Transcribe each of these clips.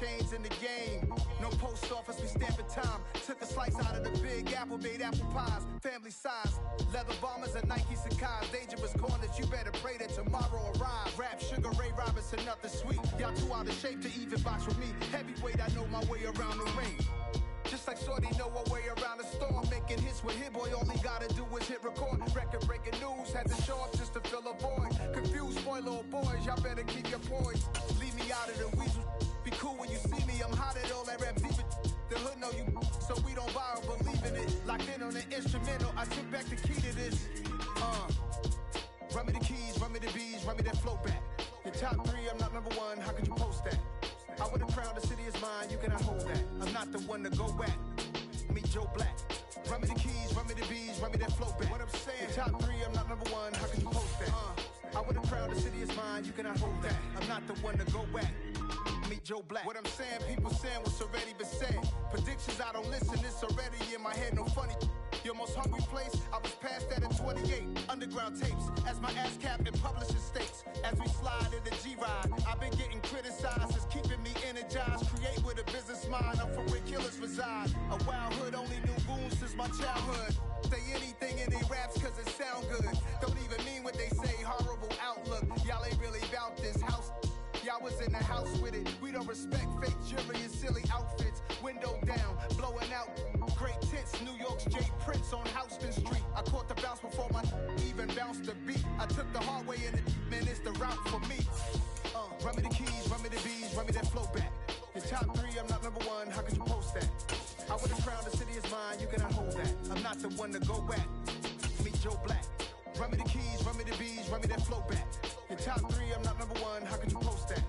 chains in the game. No post office, we stamping time. Took a slice out of the big apple, made apple pies. Family size, leather bombers and Nike Sacai's. Dangerous corners, you better pray that tomorrow arrives. Rap, Sugar Ray Robinson, nothing sweet. Y'all too out of shape to even box with me. Heavyweight, I know my way around the ring. Just like Shorty know her way around the storm. Making hits with Hit Boy, all he gotta do is hit record. Record breaking news, had to show up just to fill a void. Confused boy, little boys, y'all better keep your poise. Leave me out of the weasel. Be cool when you see me, I'm hot at all that rap deep. The hood know you, so we don't borrow, believe in it. Locked in on the instrumental, I took back the key to this. Run me the keys, run me the bees, run me that flow back. Your top three, I'm not number one, how could you post that? I would've crowned the city is mine, you cannot hold that. I'm not the one to go at. Meet Joe Black. Run me the keys, run me the bees, run me that flow back. What I'm saying, your top three, I'm not number one, how could you post that? I would've crowned the city is mine, you cannot hold that. I'm not the one to go at. Meet Joe Black. What I'm saying, people saying what's already been said. Predictions, I don't listen, it's already in my head, no funny. Your most hungry place, I was past that at 28. Underground tapes, as my ass cap in publishing states. As we slide in the G-Ride, I've been getting criticized, it's keeping me energized. Create with a business mind, I'm from where killers reside. A wild hood, only knew goons since my childhood. Say anything in they raps cause it sound good. Don't even mean what they say, horrible outlook. Y'all ain't really about this house. Y'all was in the house with it. We don't respect fake jewelry and silly outfits. Window down, blowing out. Great tits, New York's J. Prince on Houston Street. I caught the bounce before my even bounced the beat. I took the hard way in it, man, it's the route for me. Run me the keys, run me the bees, run me that flow back. Your top three, I'm not number one, how could you post that? I would've crowned the city is mine, you cannot hold that. I'm not the one to go at. Meet Joe Black. Run me the keys, run me the bees, run me that flow back. Your top three, I'm not number one, how could you post that?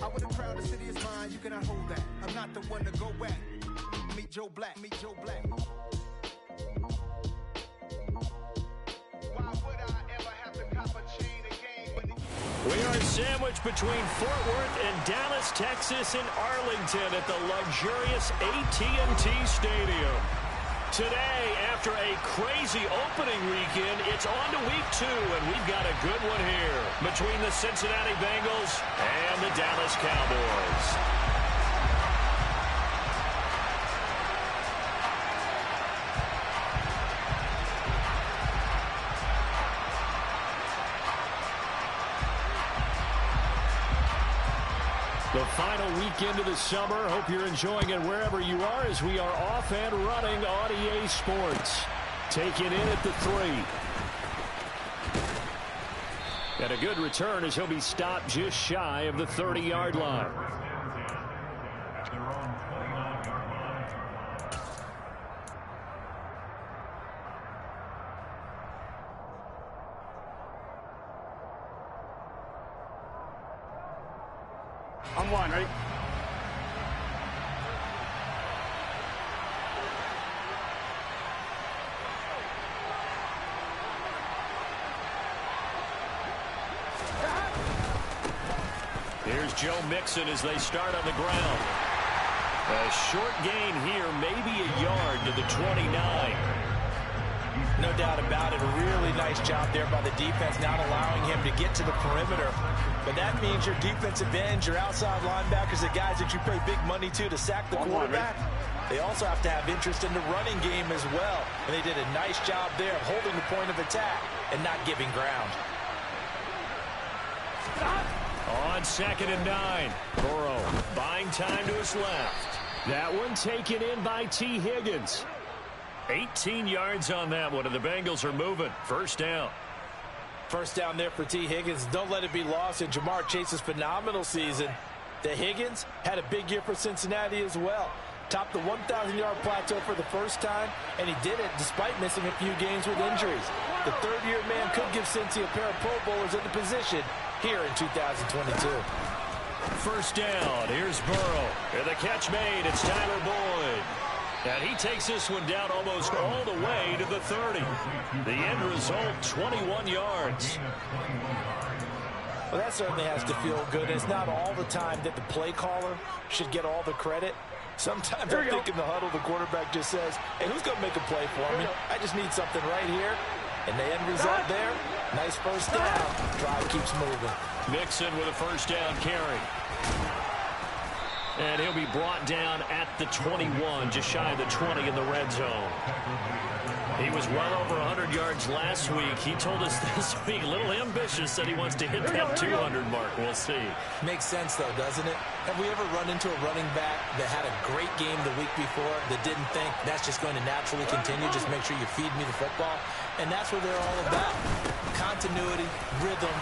I would've crowned the city is mine, you cannot hold that. I'm not the one to go at. Meet Joe Black, meet Joe Black. Why would I ever have to cop a chain again? We are sandwiched between Fort Worth and Dallas, Texas, and Arlington at the luxurious AT&T Stadium. Today, after a crazy opening weekend, it's on to week 2, and we've got a good one here between the Cincinnati Bengals and the Dallas Cowboys. The final weekend of the summer. Hope you're enjoying it wherever you are as we are off and running on EA Sports. Taking in at the 3. And a good return as he'll be stopped just shy of the 30-yard line. On one, ready? Here's Joe Mixon as they start on the ground. A short gain here, maybe a yard to the 29. No doubt about it. A really nice job there by the defense, not allowing him to get to the perimeter. But that means your defensive ends, your outside linebackers, the guys that you pay big money to sack the quarterback, they also have to have interest in the running game as well. And they did a nice job there of holding the point of attack and not giving ground. On 2nd and 9, Burrow buying time to his left. That one taken in by T. Higgins. 18 yards on that one, and the Bengals are moving. First down. First down there for T. Higgins. Don't let it be lost in Jamar Chase's phenomenal season. The Higgins had a big year for Cincinnati as well. Topped the 1,000-yard plateau for the first time, and he did it despite missing a few games with injuries. The third-year man could give Cincy a pair of Pro Bowlers at the position here in 2022. First down. Here's Burrow. And the catch made. It's Tyler Boyd. And he takes this one down almost all the way to the 30. The end result, 21 yards. Well, that certainly has to feel good. It's not all the time that the play caller should get all the credit. Sometimes I think in the huddle, the quarterback just says, hey, who's going to make a play for me? I just need something right here. And the end result there, nice first down. Drive keeps moving. Mixon with a first down carry. And he'll be brought down at the 21, just shy of the 20 in the red zone. He was well over 100 yards last week. He told us this week, a little ambitious, said he wants to hit that 200 mark. We'll see. Makes sense, though, doesn't it? Have we ever run into a running back that had a great game the week before that didn't think that's just going to naturally continue? Just make sure you feed me the football. And that's what they're all about. Continuity, rhythm,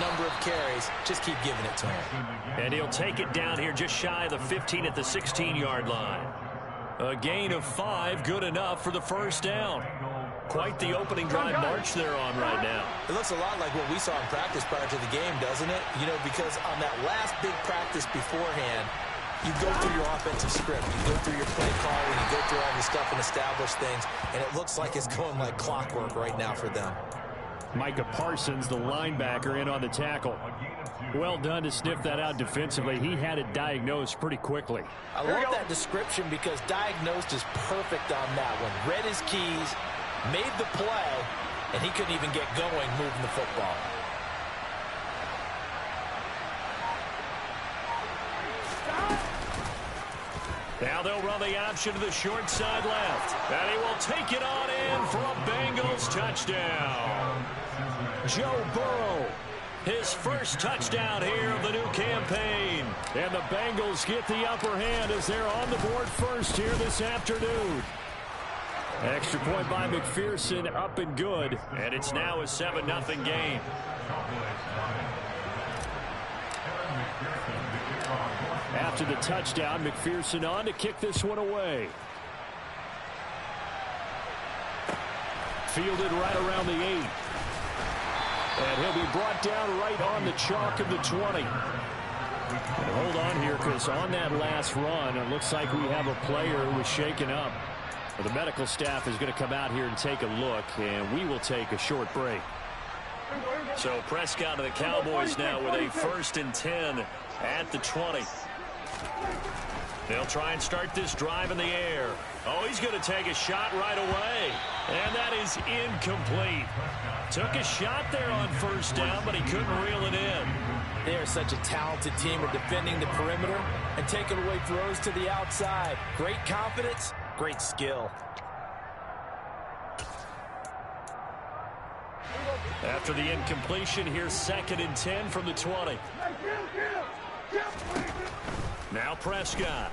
number of carries. Just keep giving it to him. And he'll take it down here just shy of the 15 at the 16-yard line. A gain of 5, good enough for the first down. Quite the opening drive march they're on right now. It looks a lot like what we saw in practice prior to the game, doesn't it? You know, because on that last big practice beforehand, you go through your offensive script. You go through your play calling. You go through all the stuff and establish things. And it looks like it's going like clockwork right now for them. Micah Parsons, the linebacker, in on the tackle. Well done to sniff that out defensively. He had it diagnosed pretty quickly. I love that description because diagnosed is perfect on that one. Read his keys, made the play, and he couldn't even get going moving the football. Now they'll run the option to the short side left. And he will take it on in for a Bengals touchdown. Joe Burrow, his first touchdown here of the new campaign. And the Bengals get the upper hand as they're on the board first here this afternoon. Extra point by McPherson, up and good. And it's now a 7-0 game. After the touchdown, McPherson on to kick this one away. Fielded right around the 8. And he'll be brought down right on the chalk of the 20. And hold on here, because on that last run, it looks like we have a player who was shaken up. Well, the medical staff is going to come out here and take a look, and we will take a short break. So Prescott and the Cowboys now with a 1st and 10 at the 20. They'll try and start this drive in the air. Oh, he's going to take a shot right away. And that is incomplete. Took a shot there on first down, but he couldn't reel it in. They are such a talented team at defending the perimeter and taking away throws to the outside. Great confidence, great skill. After the incompletion, here's 2nd and 10 from the 20. Now Prescott.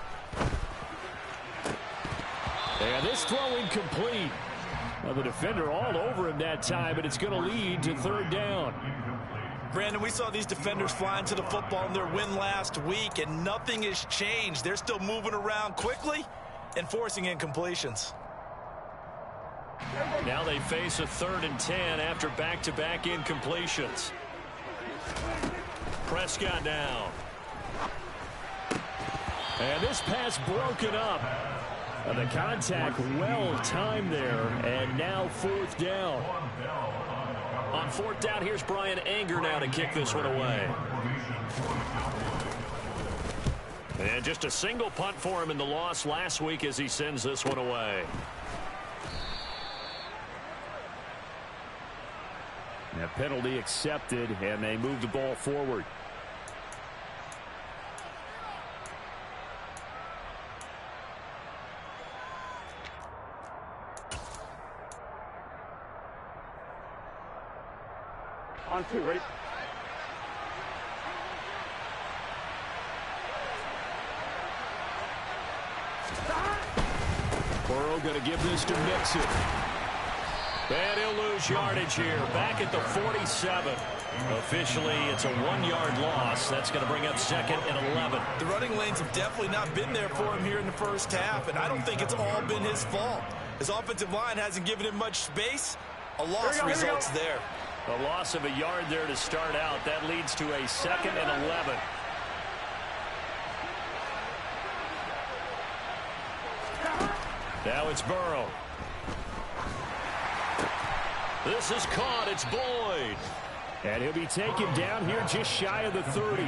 And this throw incomplete. Well, the defender all over him that time, but it's going to lead to 3rd down. Brandon, we saw these defenders flying to the football in their win last week, and nothing has changed. They're still moving around quickly and forcing incompletions. Now they face a 3rd and 10 after back-to-back incompletions. Prescott now. And this pass broken up. And the contact well timed there. And now 4th down. On 4th down, here's Brian Anger now to kick this one away. And just a single punt for him in the loss last week as he sends this one away. A penalty accepted, and they move the ball forward. On 2, ready? Burrow going to give this to Mixon. And he'll lose yardage here. Back at the 47. Officially, it's a 1-yard loss. That's going to bring up 2nd and 11. The running lanes have definitely not been there for him here in the first half, and I don't think it's all been his fault. His offensive line hasn't given him much space. A loss results there. A loss of a yard there to start out. That leads to a 2nd and 11. Now it's Burrow. This is caught. It's Boyd. And he'll be taken down here just shy of the 30.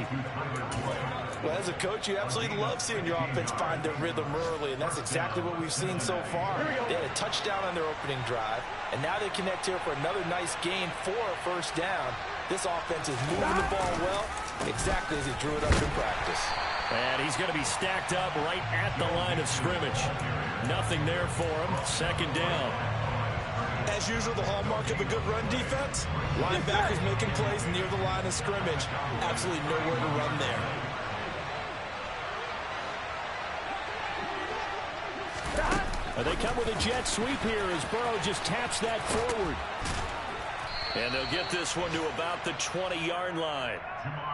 Well, as a coach, you absolutely love seeing your offense find their rhythm early, and that's exactly what we've seen so far. They had a touchdown on their opening drive, and now they connect here for another nice gain for a 1st down. This offense is moving the ball well, exactly as he drew it up in practice. And he's going to be stacked up right at the line of scrimmage. Nothing there for him. Second down. As usual, the hallmark of a good run defense, linebackers making plays near the line of scrimmage. Absolutely nowhere to run there. They come with a jet sweep here as Burrow just taps that forward. And they'll get this one to about the 20-yard line.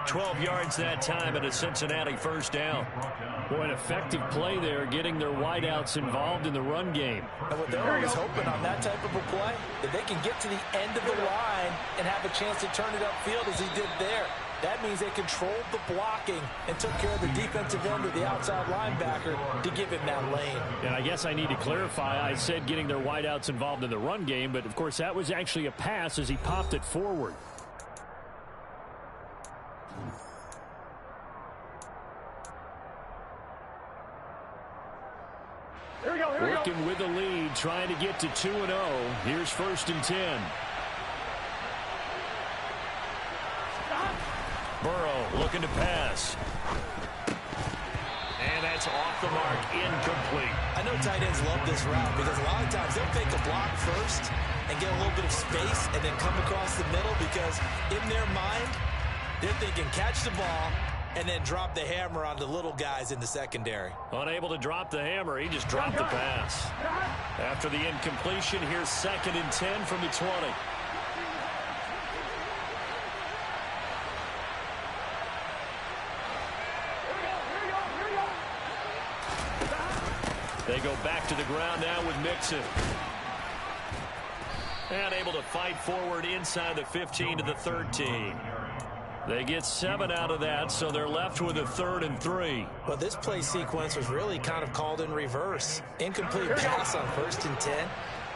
12 yards that time and a Cincinnati first down. Boy, an effective play there, getting their wideouts involved in the run game. And what they're always hoping on that type of a play, that they can get to the end of the line and have a chance to turn it upfield as he did there. That means they controlled the blocking and took care of the defensive end or the outside linebacker to give him that lane. And I guess I need to clarify, I said getting their wideouts involved in the run game, but of course that was actually a pass as he popped it forward. Working with the lead, trying to get to 2-0. Here's 1st and 10. Burrow looking to pass. And that's off the mark, incomplete. I know tight ends love this route because a lot of times they'll fake a block first and get a little bit of space and then come across the middle because in their mind, they're thinking catch the ball and then drop the hammer on the little guys in the secondary. Unable to drop the hammer, he just dropped the pass. After the incompletion, here's 2nd and 10 from the 20. They go back to the ground now with Mixon. And able to fight forward inside the 15 to the 13. They get 7 out of that, so they're left with a 3rd and 3. Well, this play sequence was really kind of called in reverse. Incomplete pass on 1st and 10.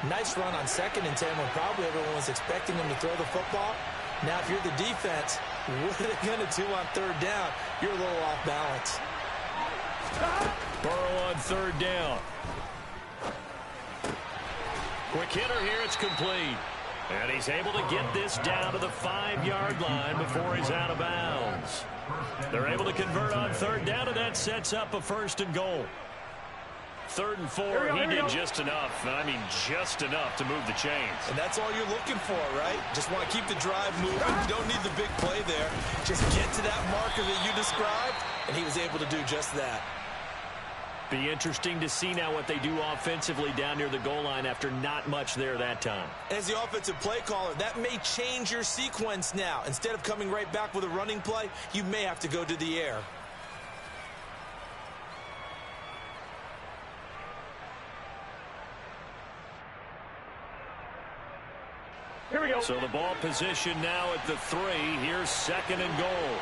Nice run on 2nd and 10 when probably everyone was expecting them to throw the football. Now, if you're the defense, what are they going to do on 3rd down? You're a little off balance. Burrow on 3rd down. Quick hitter here, it's complete. And he's able to get this down to the 5-yard line before he's out of bounds. They're able to convert on 3rd down, and that sets up a 1st and goal. 3rd and 4, he did just enough. I mean, just enough to move the chains. And that's all you're looking for, right? Just want to keep the drive moving. You don't need the big play there. Just get to that marker that you described, and he was able to do just that. Be interesting to see now what they do offensively down near the goal line after not much there that time. As the offensive play caller, that may change your sequence now. Instead of coming right back with a running play, you may have to go to the air. Here we go. So the ball position now at the 3. Here's 2nd and goal.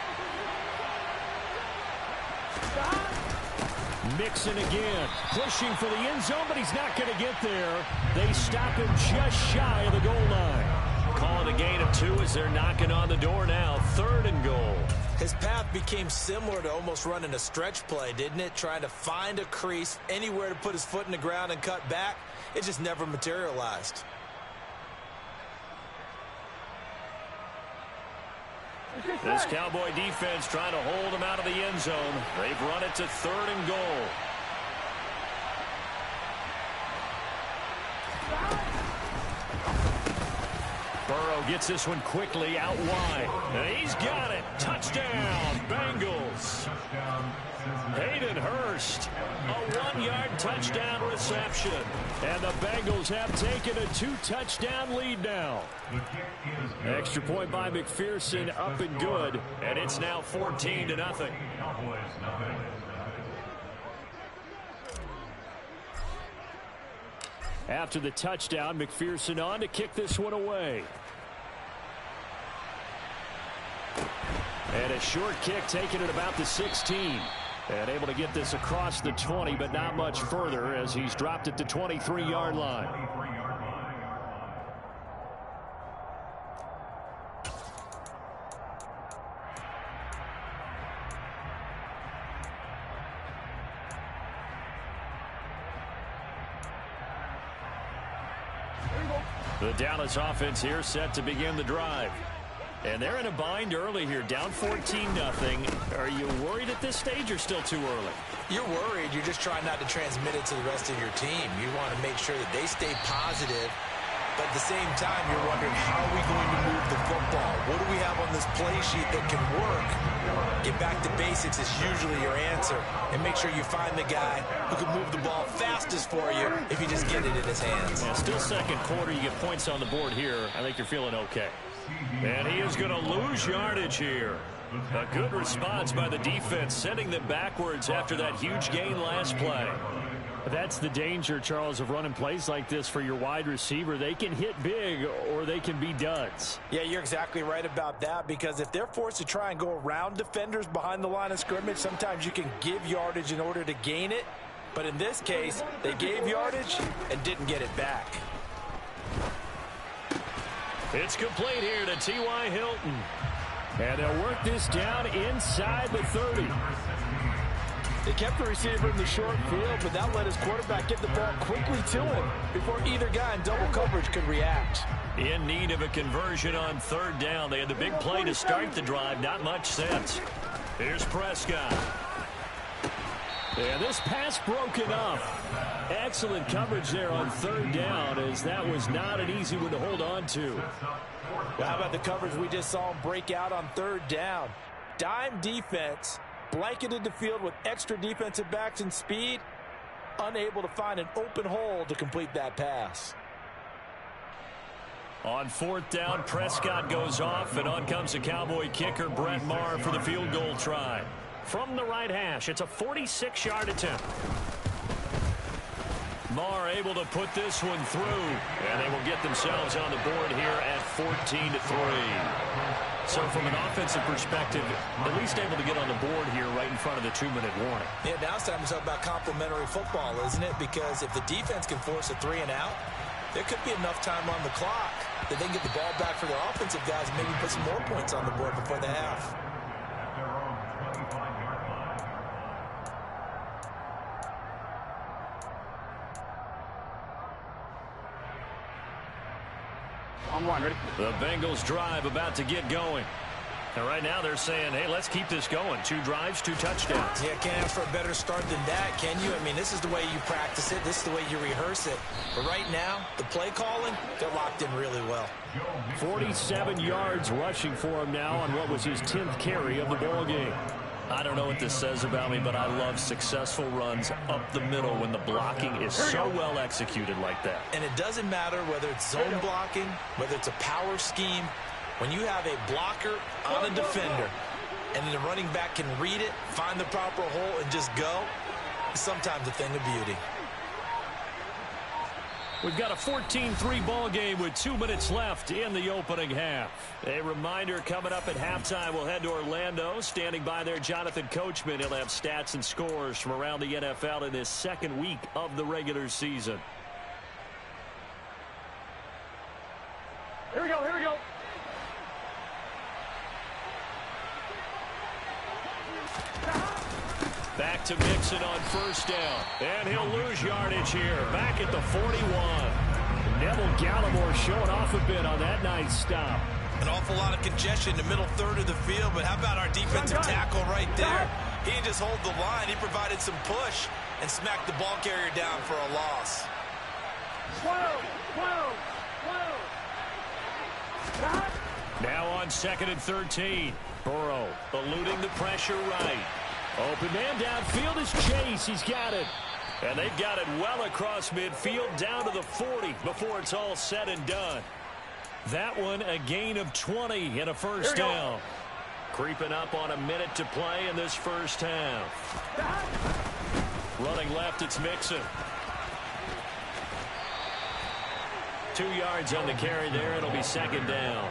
Mixon again, pushing for the end zone, but he's not going to get there. They stop him just shy of the goal line. Call it a gain of 2 as they're knocking on the door now. 3rd and goal. His path became similar to almost running a stretch play, didn't it? Trying to find a crease, anywhere to put his foot in the ground and cut back. It just never materialized. This Cowboy defense trying to hold him out of the end zone. They've run it to 3rd and goal. Burrow gets this one quickly out wide. And he's got it. Touchdown, Bengals. Hayden Hurst, a 1-yard touchdown reception. And the Bengals have taken a 2-touchdown lead now. Extra point by McPherson, up and good. And it's now 14-0. After the touchdown, McPherson on to kick this one away. And a short kick taken at about the 16. And able to get this across the 20, but not much further as he's dropped at the 23-yard line. The Dallas offense here set to begin the drive. And they're in a bind early here, down 14-0. Are you worried at this stage or still too early? You're worried. You're just trying not to transmit it to the rest of your team. You want to make sure that they stay positive. But at the same time, you're wondering, how are we going to move the football? What do we have on this play sheet that can work? Get back to basics is usually your answer. And make sure you find the guy who can move the ball fastest for you if you just get it in his hands. Yeah, still second quarter. You get points on the board here. I think you're feeling okay. And he is going to lose yardage here. A good response by the defense, sending them backwards after that huge gain last play. That's the danger, Charles, of running plays like this for your wide receiver. They can hit big or they can be duds. Yeah, you're exactly right about that, because if they're forced to try and go around defenders behind the line of scrimmage, sometimes you can give yardage in order to gain it. But in this case, they gave yardage and didn't get it back. It's complete here to T.Y. Hilton. And they'll work this down inside the 30. They kept the receiver in the short field, but that let his quarterback get the ball quickly to him before either guy in double coverage could react. In need of a conversion on third down. They had the big play to start the drive. Not much sense. Here's Prescott. And this pass broken up. Excellent coverage there on third down, as that was not an easy one to hold on to. Well, how about the coverage we just saw him break out on third down? Dime defense, blanketed the field with extra defensive backs and speed, unable to find an open hole to complete that pass. On fourth down, Prescott goes off, and on comes the Cowboy kicker, Brett Maher, for the field goal try. From the right hash, it's a 46-yard attempt. Maher able to put this one through, and they will get themselves on the board here at 14-3. So from an offensive perspective, at least able to get on the board here right in front of the 2-minute warning. Yeah, now it's time to talk about complementary football, isn't it? Because if the defense can force a 3-and-out, there could be enough time on the clock that they can get the ball back for their offensive guys and maybe put some more points on the board before the half. The Bengals drive about to get going. And right now they're saying, hey, let's keep this going. 2 drives, 2 touchdowns. Yeah, can't ask for a better start than that, can you? I mean, this is the way you practice it. This is the way you rehearse it. But right now, the play calling, they're locked in really well. 47 yards rushing for him now on what was his 10th carry of the ball game. I don't know what this says about me, but I love successful runs up the middle when the blocking is so well executed like that. And it doesn't matter whether it's zone blocking, whether it's a power scheme. When you have a blocker on a defender and the running back can read it, find the proper hole, and just go, it's sometimes a thing of beauty. We've got a 14-3 ball game with 2 minutes left in the opening half. A reminder, coming up at halftime, we'll head to Orlando. Standing by there, Jonathan Coachman. He'll have stats and scores from around the NFL in this second week of the regular season. Here we go, here we go. Back to Mixon on first down. And he'll lose yardage here. Back at the 41. Neville Gallimore showing off a bit on that nice stop. An awful lot of congestion in the middle third of the field, but how about our defensive tackle right there? He didn't just hold the line. He provided some push and smacked the ball carrier down for a loss. Now on 2nd and 13. Burrow eluding the pressure right. Open man downfield is Chase. He's got it. And they've got it well across midfield down to the 40 before it's all said and done. That one a gain of 20 and a first down. Creeping up on a minute to play in this first half. Running left, it's Mixon. 2 yards on the carry there. It'll be second down.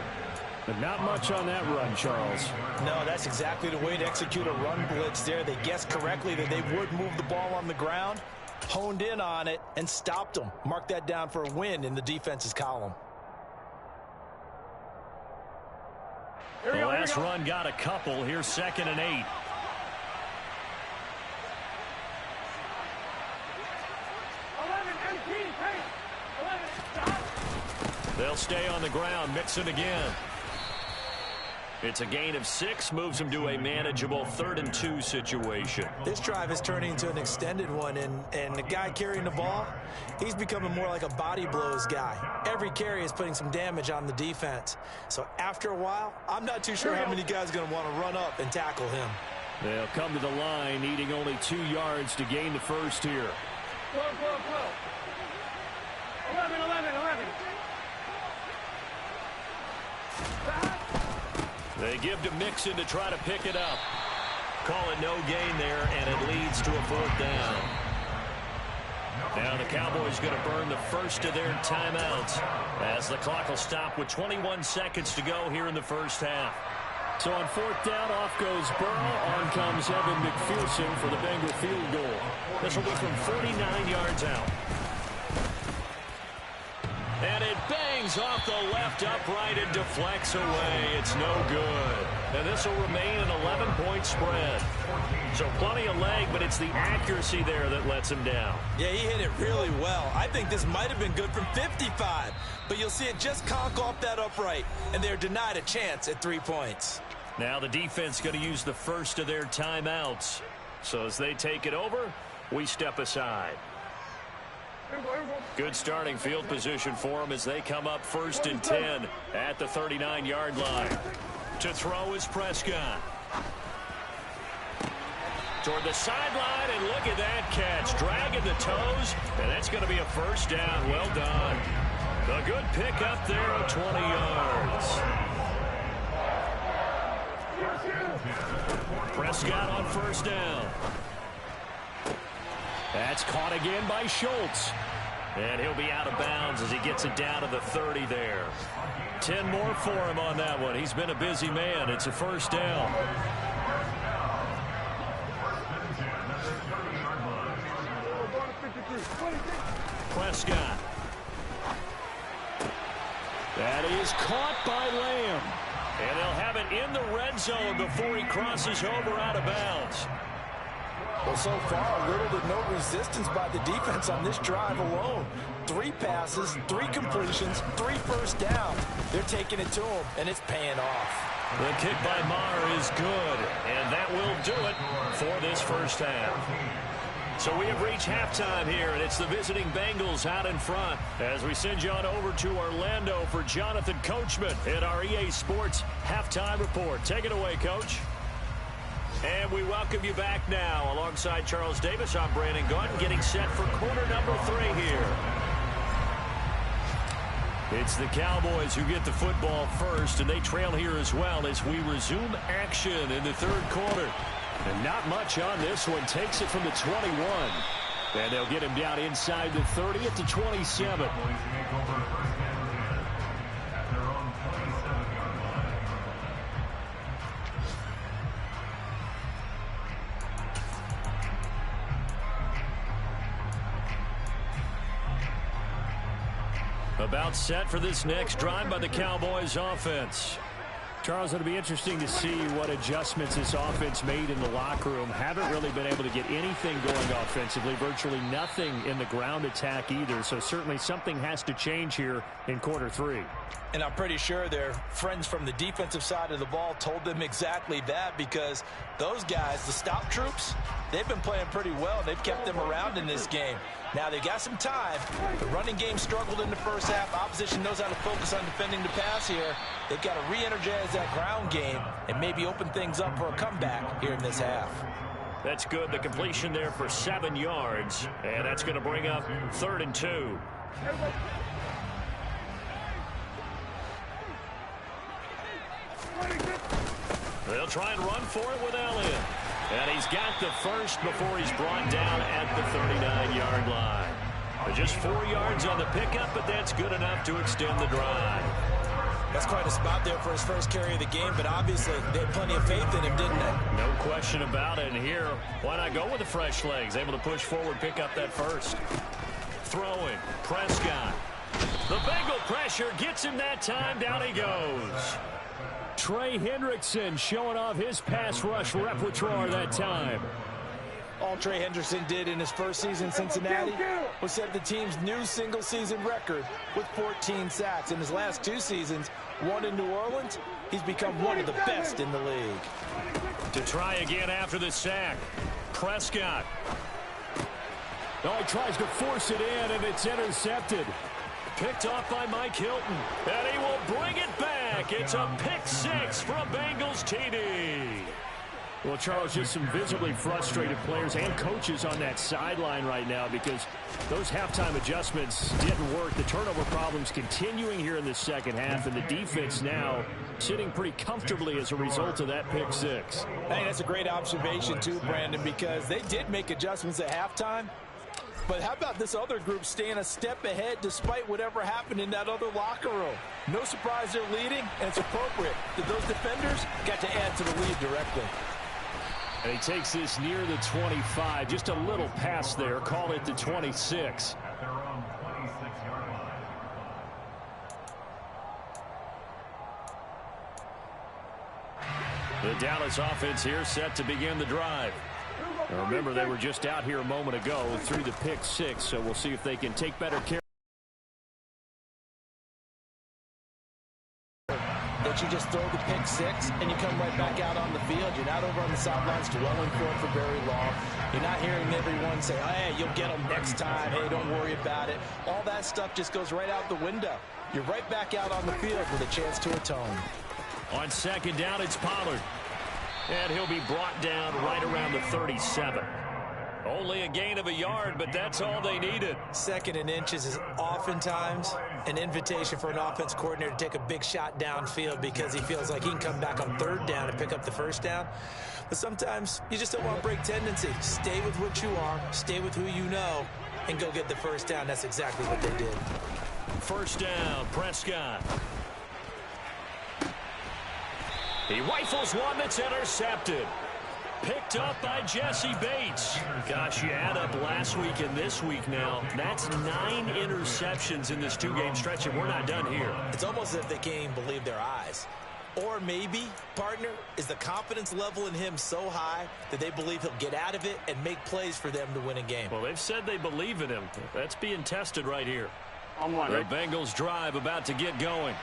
But not much on that run, Charles. No, that's exactly the way to execute a run blitz there. They guessed correctly that they would move the ball on the ground, honed in on it, and stopped them. Mark that down for a win in the defense's column. The last run got a couple. Here's 2nd and 8. They'll stay on the ground. Mixon again. It's a gain of 6, moves him to a manageable 3rd and 2 situation. This drive is turning into an extended one, and the guy carrying the ball, he's becoming more like a body blows guy. Every carry is putting some damage on the defense. So after a while, I'm not too sure how many guys are going to want to run up and tackle him. They'll come to the line, needing only 2 yards to gain the first here. Go. 11. They give to Mixon to try to pick it up. Call it no gain there, and it leads to a 4th down. Now the Cowboys going to burn the first of their timeouts as the clock will stop with 21 seconds to go here in the first half. So on 4th down, off goes Burrow. On comes Evan McPherson for the Bengal field goal. This will be from 49 yards out. And it bangs off the left upright and deflects away. It's no good. And this will remain an 11-point spread. So plenty of leg, but it's the accuracy there that lets him down. Yeah, he hit it really well. I think this might have been good from 55. But you'll see it just conk off that upright. And they're denied a chance at 3 points. Now the defense going to use the first of their timeouts. So as they take it over, we step aside. Good starting field position for them as they come up 1st and 10 at the 39-yard line. To throw is Prescott. Toward the sideline, and look at that catch. Dragging the toes, and that's going to be a 1st down. Well done. A good pick up there of 20 yards. Prescott on 1st down. That's caught again by Schultz. And he'll be out of bounds as he gets it down to the 30 there. 10 more for him on that one. He's been a busy man. It's a 1st down. Prescott. That is caught by Lamb. And they'll have it in the red zone before he crosses over out of bounds. Well, so far, little to no resistance by the defense on this drive alone. 3 passes, 3 completions, 3 first down. They're taking it to him, and it's paying off. The kick by Maher is good, and that will do it for this first half. So we have reached halftime here, and it's the visiting Bengals out in front as we send you on over to Orlando for Jonathan Coachman in our EA Sports Halftime Report. Take it away, Coach. And we welcome you back now. Alongside Charles Davis, I'm Brandon Gaudin, getting set for quarter number 3 here. It's the Cowboys who get the football first, and they trail here as well as we resume action in the 3rd quarter. And not much on this one. Takes it from the 21. And they'll get him down inside the 30 at the 27. About set for this next drive by the Cowboys offense. Charles, it'll be interesting to see what adjustments this offense made in the locker room. Haven't really been able to get anything going offensively. Virtually nothing in the ground attack either. So certainly something has to change here in quarter 3. And I'm pretty sure their friends from the defensive side of the ball told them exactly that, because those guys, the stop troops, they've been playing pretty well. They've kept them around in this game. Now they got some time. The running game struggled in the first half. Opposition knows how to focus on defending the pass here. They've got to re-energize that ground game and maybe open things up for a comeback here in this half. That's good. The completion there for 7 yards. And that's going to bring up 3rd and 2. They'll try and run for it with Elliott. And he's got the first before he's brought down at the 39-yard line. Just 4 yards on the pickup, but that's good enough to extend the drive. That's quite a spot there for his first carry of the game, but obviously they had plenty of faith in him, didn't they? No question about it. And here, why not go with the fresh legs? Able to push forward, pick up that first. Throwing, Prescott. The Bengal pressure gets him that time. Down he goes. Trey Hendrickson showing off his pass rush repertoire that time. All Trey Hendrickson did in his first season in Cincinnati was set the team's new single-season record with 14 sacks. In his last 2 seasons, one in New Orleans, he's become one of the best in the league. To try again after the sack, Prescott. Oh, he tries to force it in, and it's intercepted. Picked off by Mike Hilton, and he will bring it back. It's a pick six from Bengals TD. Well, Charles, just some visibly frustrated players and coaches on that sideline right now because those halftime adjustments didn't work. The turnover problems continuing here in the second half, and the defense now sitting pretty comfortably as a result of that pick six. Hey, that's a great observation too, Brandon, because they did make adjustments at halftime. But how about this other group staying a step ahead despite whatever happened in that other locker room? No surprise they're leading, and it's appropriate that those defenders got to add to the lead directly. And he takes this near the 25, just a little pass there, call it the 26. At their own 26-yard line. The Dallas offense here set to begin the drive. Now remember, they were just out here a moment ago through the pick six, so we'll see if they can take better care. That you just throw the pick six and you come right back out on the field. You're not over on the sidelines dwelling for it for very long. You're not hearing everyone say, hey, you'll get them next time. Hey, don't worry about it. All that stuff just goes right out the window. You're right back out on the field with a chance to atone. On second down, it's Pollard. And he'll be brought down right around the 37. Only a gain of a yard, but that's all they needed. Second and inches is oftentimes an invitation for an offense coordinator to take a big shot downfield because he feels like he can come back on third down and pick up the first down. But sometimes you just don't want to break tendency. Stay with what you are, stay with who you know, and go get the first down. That's exactly what they did. First down, Prescott. He rifles one that's intercepted. Picked up by Jesse Bates. Gosh, you add up last week and this week now. That's 9 interceptions in this two-game stretch, and we're not done here. It's almost as if they can't even believe their eyes. Or maybe, partner, is the confidence level in him so high that they believe he'll get out of it and make plays for them to win a game. Well, they've said they believe in him. That's being tested right here. The Bengals drive about to get going.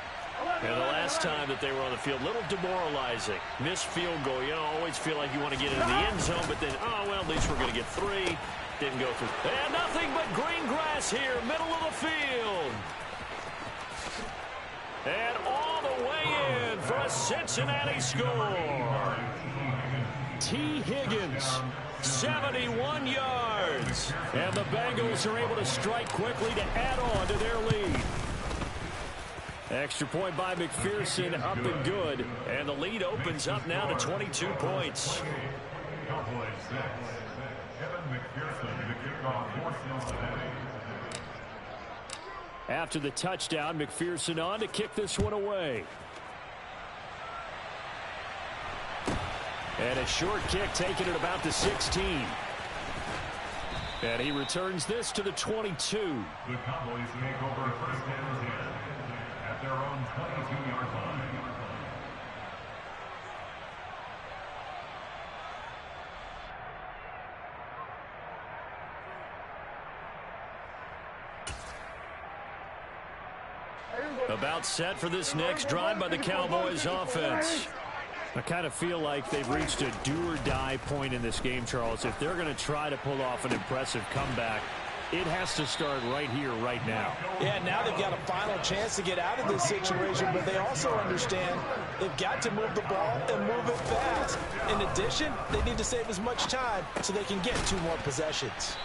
And the last time that they were on the field, little demoralizing. Missed field goal. You know, always feel like you want to get into the end zone, but then, oh, well, at least we're going to get 3. Didn't go through. And nothing but green grass here, middle of the field. And all the way in for a Cincinnati score. T. Higgins, 71 yards. And the Bengals are able to strike quickly to add on to their lead. Extra point by McPherson, up and good. And the lead opens up now to 22 points. Cowboys 6. Kevin McPherson to kick off for Cincinnati. After the touchdown, McPherson on to kick this one away. And a short kick taken at about the 16. And he returns this to the 22. The Cowboys take over first and 10 at their own 22-yard line. About set for this next drive by the Cowboys offense. I kind of feel like they've reached a do-or-die point in this game, Charles. If they're going to try to pull off an impressive comeback, it has to start right here, right now. Yeah, now they've got a final chance to get out of this situation, but they also understand they've got to move the ball and move it fast. In addition, they need to save as much time so they can get 2 more possessions.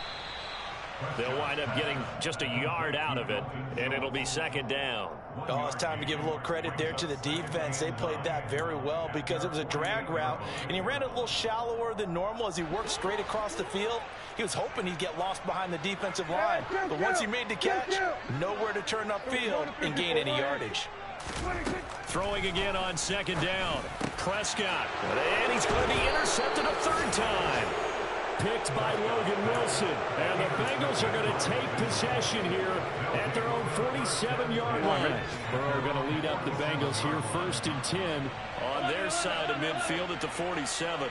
They'll wind up getting just a yard out of it, and it'll be second down. Oh, it's time to give a little credit there to the defense. They played that very well because it was a drag route, and he ran it a little shallower than normal as he worked straight across the field. He was hoping he'd get lost behind the defensive line, but once he made the catch, nowhere to turn upfield and gain any yardage. Throwing again on second down. Prescott, and he's going to be intercepted a third time. Picked by Logan Wilson. And the Bengals are going to take possession here at their own 47-yard line. Burrow going to lead up the Bengals here, 1st and 10. On their side of midfield at the 47.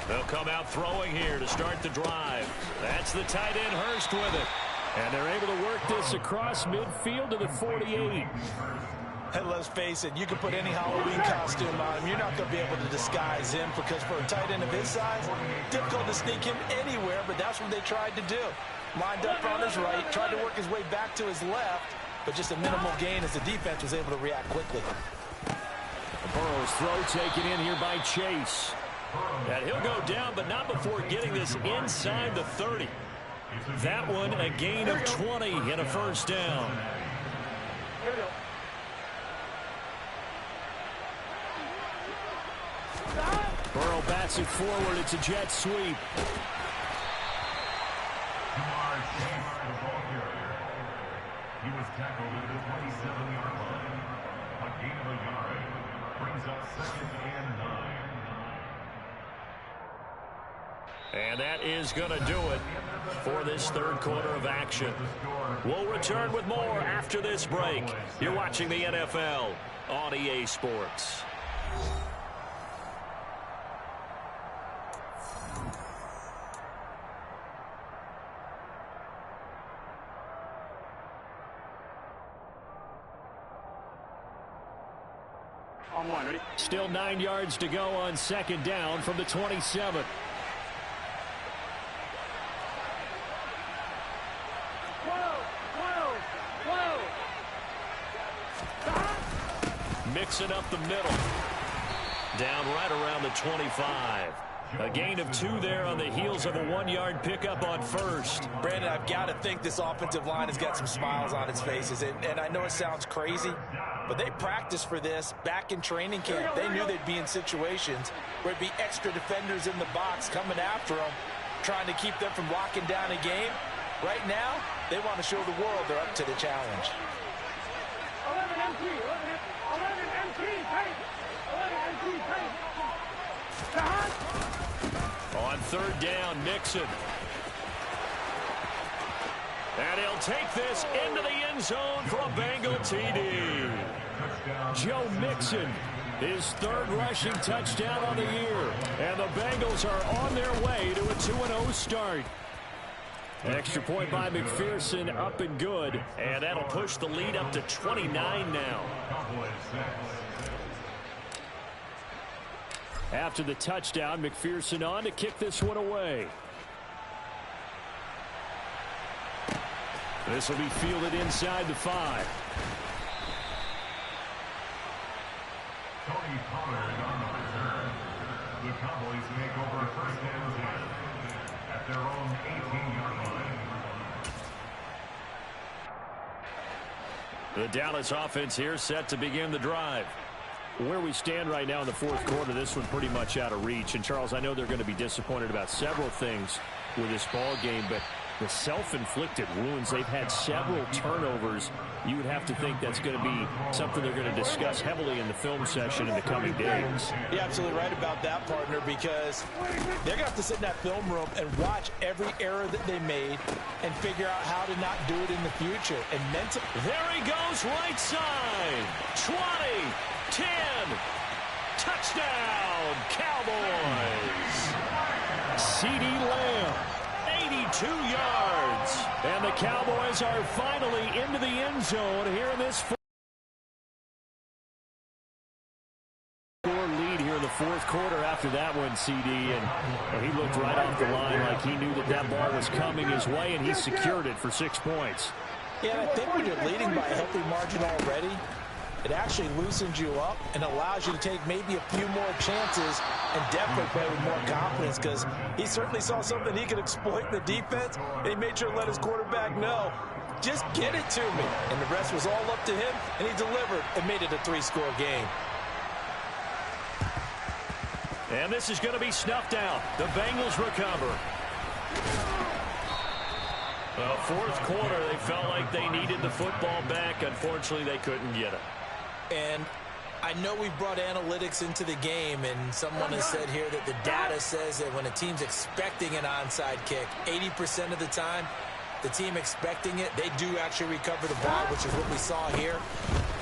They'll come out throwing here to start the drive. That's the tight end Hurst with it. And they're able to work this across midfield to the 48. And let's face it, you can put any Halloween costume on him. You're not going to be able to disguise him because for a tight end of his size, difficult to sneak him anywhere, but that's what they tried to do. Lined up on his right, tried to work his way back to his left, but just a minimal gain as the defense was able to react quickly. Burrow's throw taken in here by Chase. And he'll go down, but not before getting this inside the 30. That one a gain of 20 and a first down. Burrow bats it forward. It's a jet sweep. He was tackled at the 27-yard line. A gain of a yard brings up 2nd and 9. And that is going to do it for this third quarter of action. We'll return with more after this break. You're watching the NFL on EA Sports. Still 9 yards to go on second down from the 27. Mixing up the middle. Down right around the 25. A gain of 2 there on the heels of a 1-yard pickup on first. Brandon, I've got to think this offensive line has got some smiles on its faces. And I know it sounds crazy, but they practiced for this back in training camp. They knew they'd be in situations where it'd be extra defenders in the box coming after them, trying to keep them from locking down a game. Right now, they want to show the world they're up to the challenge. 11 MT, 11 MT, pace. 11 MT, pace. On third down, Mixon. And he'll take this into the end zone for a Bengal TD. Joe Mixon, his third rushing touchdown on the year. And the Bengals are on their way to a 2-0 start. Extra point by McPherson, up and good. And that'll push the lead up to 29 now. After the touchdown, McPherson on to kick this one away. This will be fielded inside the 5. Tony Pollard on the return. The Cowboys make over 1st and 10 at their own 18-yard line. The Dallas offense here set to begin the drive. Where we stand right now in the fourth quarter, this one pretty much out of reach. And, Charles, I know they're going to be disappointed about several things with this ball game, but the self-inflicted wounds, they've had several turnovers. You would have to think that's going to be something they're going to discuss heavily in the film session in the coming days. You're absolutely right about that, partner, because they're going to have to sit in that film room and watch every error that they made and figure out how to not do it in the future. And mentally, there he goes, right side. 20, 10, touchdown, Cowboys. CeeDee Lamb, 82 yards. And the Cowboys are finally into the end zone here in this lead here in the fourth quarter after that one, CD. And he looked right off the line like he knew that that ball was coming his way, and he secured it for 6 points. Yeah, I think when you're leading by a healthy margin already, it actually loosens you up and allows you to take maybe a few more chances and definitely play with more confidence, because he certainly saw something he could exploit in the defense, and he made sure to let his quarterback know, just get it to me. And the rest was all up to him, and he delivered and made it a 3-score game. And this is going to be snuffed out. The Bengals recover. Well, fourth quarter, they felt like they needed the football back. Unfortunately, they couldn't get it. And I know we brought analytics into the game, and someone has said here that the data says that when a team's expecting an onside kick, 80% of the time, the team expecting it, they do actually recover the ball, which is what we saw here.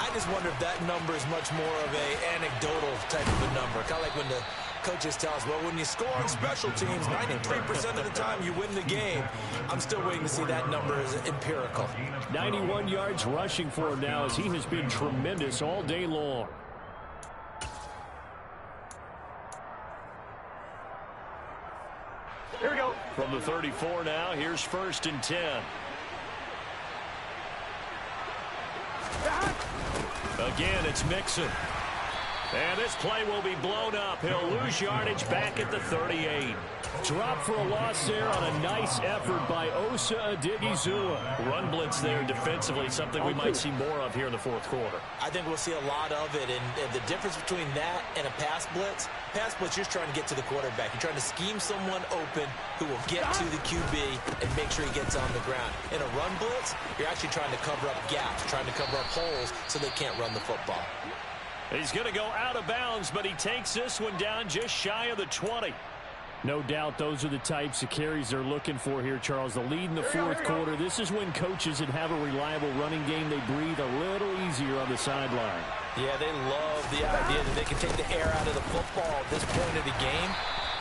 I just wonder if that number is much more of a anecdotal type of a number, kind of like when the Coaches tell us, well, when you score on special teams, 93% of the time you win the game. I'm still waiting to see that number as empirical. 91 yards rushing for him now as he has been tremendous all day long. Here we go. From the 34 now, here's 1st and 10. Again, it's Mixon. And this play will be blown up. He'll lose yardage back at the 38. Drop for a loss there on a nice effort by Osa Odighizuwa. Run blitz there defensively, something we might see more of here in the 4th quarter. I think we'll see a lot of it, and the difference between that and a pass blitz, you're trying to get to the quarterback. You're trying to scheme someone open who will get to the QB and make sure he gets on the ground. In a run blitz, you're actually trying to cover up gaps, trying to cover up holes so they can't run the football. He's going to go out of bounds, but he takes this one down just shy of the 20. No doubt those are the types of carries they're looking for here, Charles. The lead in the 4th quarter. This is when coaches that have a reliable running game, they breathe a little easier on the sideline. Yeah, they love the idea that they can take the air out of the football at this point of the game.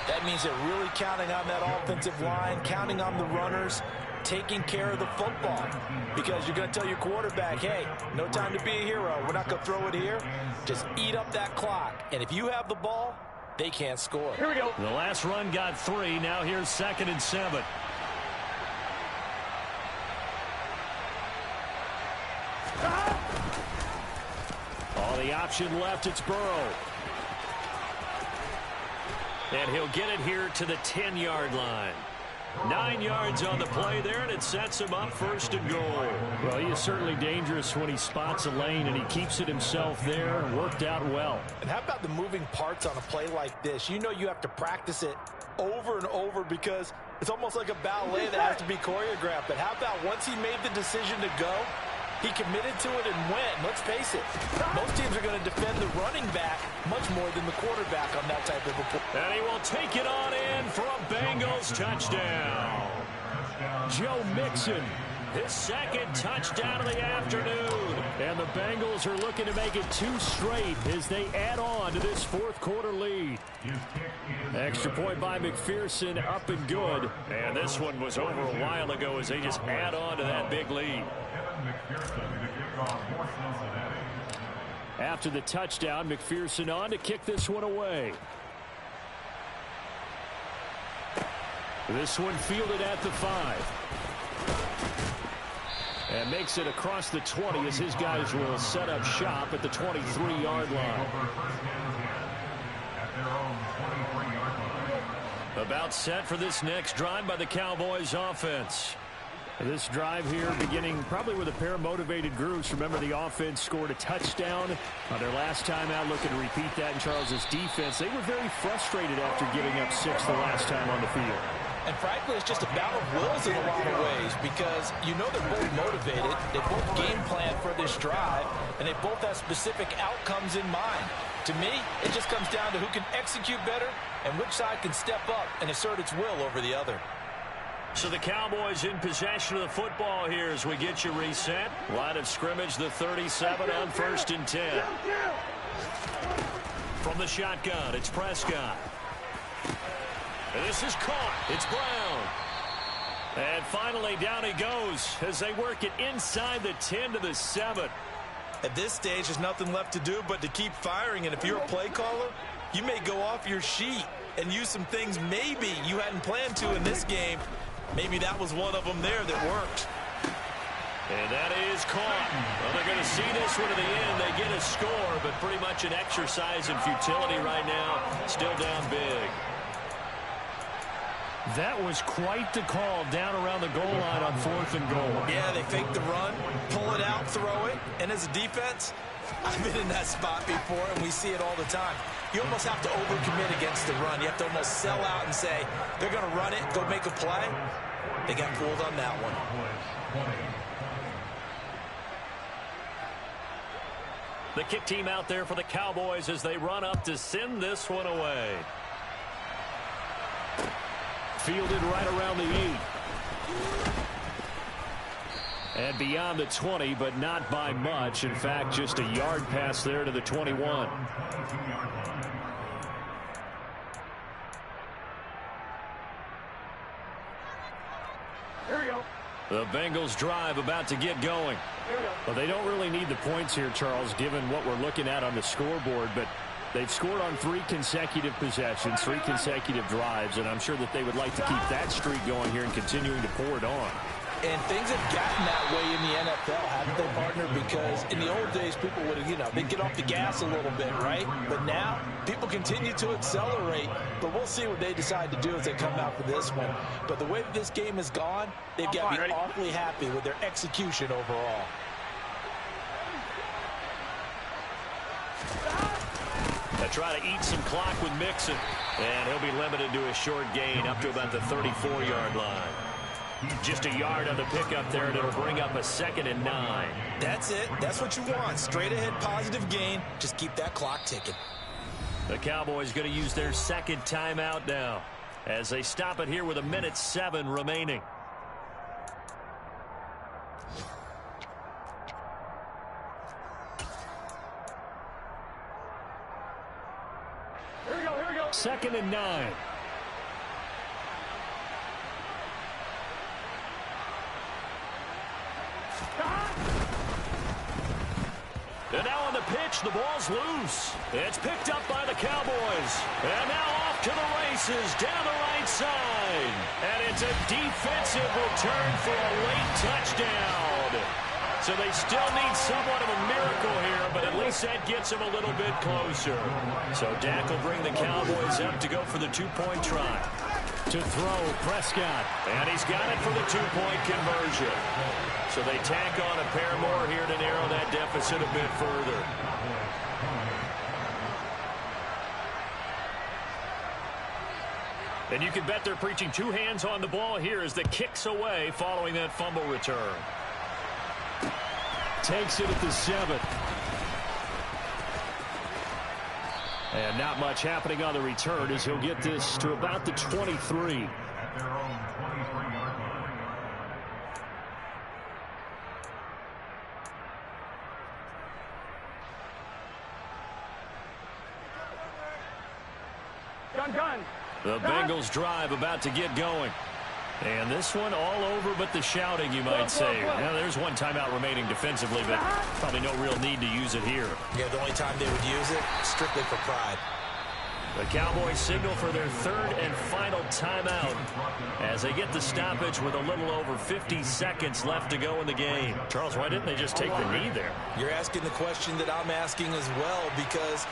That means they're really counting on that offensive line, counting on the runners, taking care of the football. Because you're going to tell your quarterback, hey, no time to be a hero. We're not going to throw it here. Just eat up that clock. And if you have the ball, they can't score. Here we go. The last run got 3. Now here's 2nd and 7. All the option left, it's Burrow. And he'll get it here to the 10-yard line. 9 yards on the play there, and it sets him up 1st and goal. Well, he is certainly dangerous when he spots a lane, and he keeps it himself there. Worked out well. And how about the moving parts on a play like this? You know you have to practice it over and over because it's almost like a ballet that has to be choreographed. But how about once he made the decision to go, he committed to it and went. Let's face it, most teams are going to defend the running back much more than the quarterback on that type of a play. And he will take it on in for a Bengals touchdown. Joe Mixon, his 2nd touchdown of the afternoon. And the Bengals are looking to make it 2 straight as they add on to this 4th quarter lead. Extra point by McPherson, up and good. And this one was over a while ago as they just add on to that big lead. After the touchdown, McPherson on to kick this one away. This one fielded at the 5. And makes it across the 20 as his guys will set up shop at the 23-yard line. About set for this next drive by the Cowboys offense. This drive here beginning probably with a pair of motivated groups. Remember, the offense scored a touchdown on their last time out. Looking to repeat that in Charles's defense. They were very frustrated after giving up 6 the last time on the field. And frankly, it's just a battle of wills in a lot of ways because you know they're both motivated. They both game plan for this drive, and they both have specific outcomes in mind. To me, it just comes down to who can execute better and which side can step up and assert its will over the other. So the Cowboys in possession of the football here as we get you reset. Line of scrimmage, the 37 on 1st and 10. From the shotgun, it's Prescott. And this is caught. It's Brown. And finally, down he goes as they work it inside the 10 to the 7. At this stage, there's nothing left to do but to keep firing. And if you're a play caller, you may go off your sheet and use some things maybe you hadn't planned to in this game. Maybe that was one of them there that worked. And that is caught. Well, they're going to see this one to the end. They get a score, but pretty much an exercise in futility right now. Still down big. That was quite the call down around the goal line on 4th and goal. Yeah, they fake the run, pull it out, throw it. And as a defense, I've been in that spot before, and we see it all the time. You almost have to overcommit against the run. You have to almost sell out and say, they're going to run it, go make a play. They got fooled on that one. The kick team out there for the Cowboys as they run up to send this one away. Fielded right around the 8. And beyond the 20, but not by much. In fact, just a yard pass there to the 21. The Bengals drive about to get going. Well, they don't really need the points here, Charles, given what we're looking at on the scoreboard, but they've scored on 3 consecutive possessions, 3 consecutive drives, and I'm sure that they would like to keep that streak going here and continuing to pour it on. And things have gotten that way in the NFL, haven't they, partner? Because in the old days, people would, they'd get off the gas a little bit, right? But now, people continue to accelerate. But we'll see what they decide to do as they come out for this one. But the way that this game has gone, they've got to be awfully happy with their execution overall. They try to eat some clock with Mixon. And he'll be limited to a short gain up to about the 34-yard line. Just a yard on the pickup there, and it'll bring up a 2nd and 9. That's it. That's what you want. Straight ahead positive gain. Just keep that clock ticking. The Cowboys going to use their 2nd timeout now as they stop it here with 1:07 remaining. Here we go. 2nd and 9. And now on the pitch, the ball's loose. It's picked up by the Cowboys. And now off to the races down the right side. And it's a defensive return for a late touchdown. So they still need somewhat of a miracle here, but at least that gets them a little bit closer. So Dak will bring the Cowboys up to go for the 2-point try. To throw, Prescott. And he's got it for the 2-point conversion. So they tack on a pair more here to narrow that deficit a bit further. And you can bet they're preaching 2 hands on the ball here as the kick's away following that fumble return. Takes it at the 7th. And not much happening on the return as he'll get this to about the 23. At their own 23-yard line. Gun. The Bengals drive about to get going. And this one all over but the shouting, you might say. Now, there's one timeout remaining defensively, but probably no real need to use it here. Yeah, the only time they would use it, strictly for pride. The Cowboys signal for their 3rd and final timeout as they get the stoppage with a little over 50 seconds left to go in the game. Charles, why didn't they just take the knee there? You're asking the question that I'm asking as well, because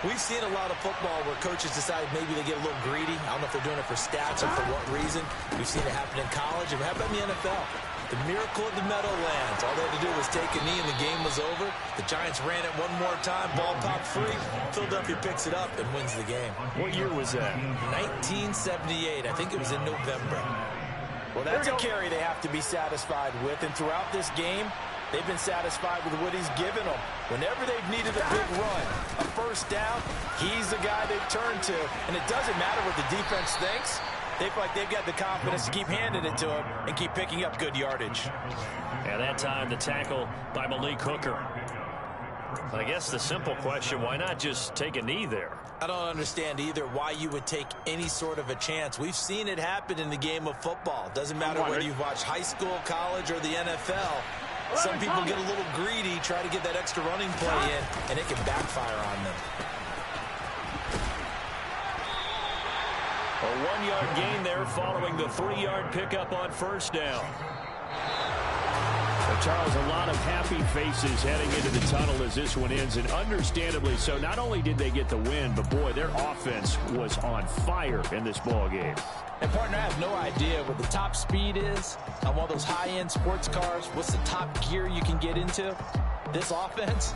we've seen a lot of football where coaches decide maybe they get a little greedy. I don't know if they're doing it for stats or for what reason. We've seen it happen in college. And how about in the NFL? The miracle of the Meadowlands. All they had to do was take a knee and the game was over. The Giants ran it one more time. Ball popped free. Philadelphia picks it up and wins the game. What year was that? 1978. I think it was in November. Well, that's a carry they have to be satisfied with. And throughout this game, they've been satisfied with what he's given them. Whenever they've needed a big run, a first down, he's the guy they've turned to. And it doesn't matter what the defense thinks. They feel like they've got the confidence to keep handing it to him and keep picking up good yardage. And that time, the tackle by Malik Hooker. I guess the simple question, why not just take a knee there? I don't understand either why you would take any sort of a chance. We've seen it happen in the game of football. Doesn't matter whether you've watched high school, college, or the NFL. Some people get a little greedy, try to get that extra running play in, and it can backfire on them. A 1-yard gain there following the 3-yard pickup on first down. So, Charles, a lot of happy faces heading into the tunnel as this one ends, and understandably so. Not only did they get the win, but, boy, their offense was on fire in this ball game. And, partner, I have no idea what the top speed is on one of those high-end sports cars. What's the top gear you can get into? This offense,